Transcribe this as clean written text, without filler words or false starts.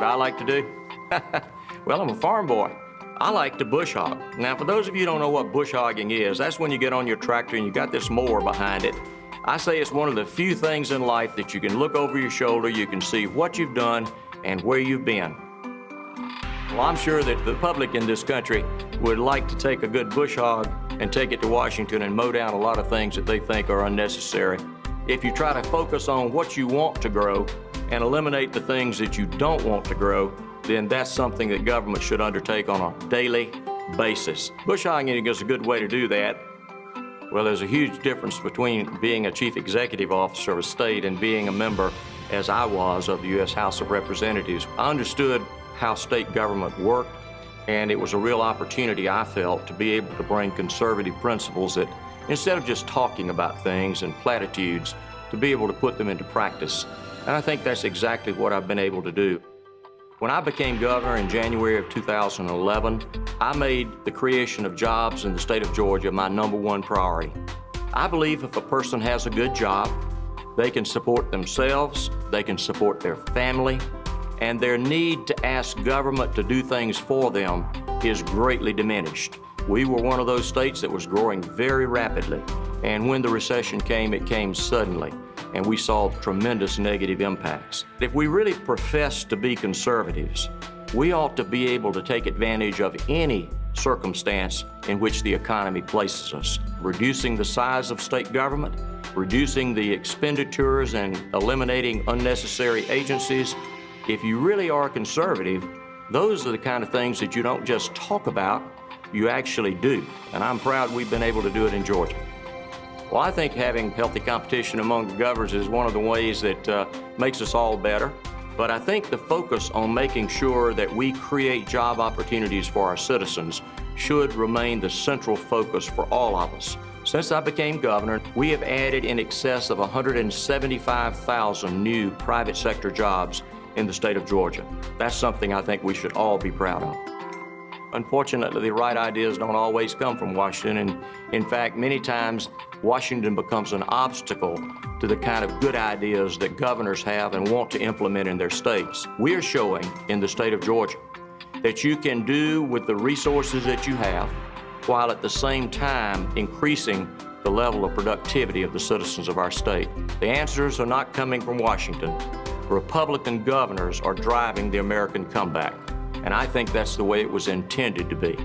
I like to do? Well, I'm a farm boy. I like to bush hog. Now, for those of you who don't know what bush hogging is, that's when you get on your tractor and you got this mower behind it. I say it's one of the few things in life that you can look over your shoulder, you can see what you've done and where you've been. Well, I'm sure that the public in this country would like to take a good bush hog and take it to Washington and mow down a lot of things that they think are unnecessary. If you try to focus on what you want to grow and eliminate the things that you don't want to grow, then that's something that government should undertake on a daily basis. Bush hogging is a good way to do that. Well, there's a huge difference between being a chief executive officer of a state and being a member, as I was, of the U.S. House of Representatives. I understood how state government worked, and it was a real opportunity, I felt, to be able to bring conservative principles that, instead of just talking about things and platitudes, to be able to put them into practice. And I think that's exactly what I've been able to do. When I became governor in January of 2011, I made the creation of jobs in the state of Georgia my #1 priority. I believe if a person has a good job, they can support themselves, they can support their family, and their need to ask government to do things for them is greatly diminished. We were one of those states that was growing very rapidly, and when the recession came, it came suddenly, and we saw tremendous negative impacts. If we really profess to be conservatives, we ought to be able to take advantage of any circumstance in which the economy places us. Reducing the size of state government, reducing the expenditures, and eliminating unnecessary agencies. If you really are conservative, those are the kind of things that you don't just talk about, you actually do. And I'm proud we've been able to do it in Georgia. Well, I think having healthy competition among the governors is one of the ways that makes us all better. But I think the focus on making sure that we create job opportunities for our citizens should remain the central focus for all of us. Since I became governor, we have added in excess of 175,000 new private sector jobs in the state of Georgia. That's something I think we should all be proud of. Unfortunately, the right ideas don't always come from Washington, and in fact, many times Washington becomes an obstacle to the kind of good ideas that governors have and want to implement in their states. We are showing in the state of Georgia that you can do with the resources that you have, while at the same time increasing the level of productivity of the citizens of our state. The answers are not coming from Washington. Republican governors are driving the American comeback, and I think that's the way it was intended to be.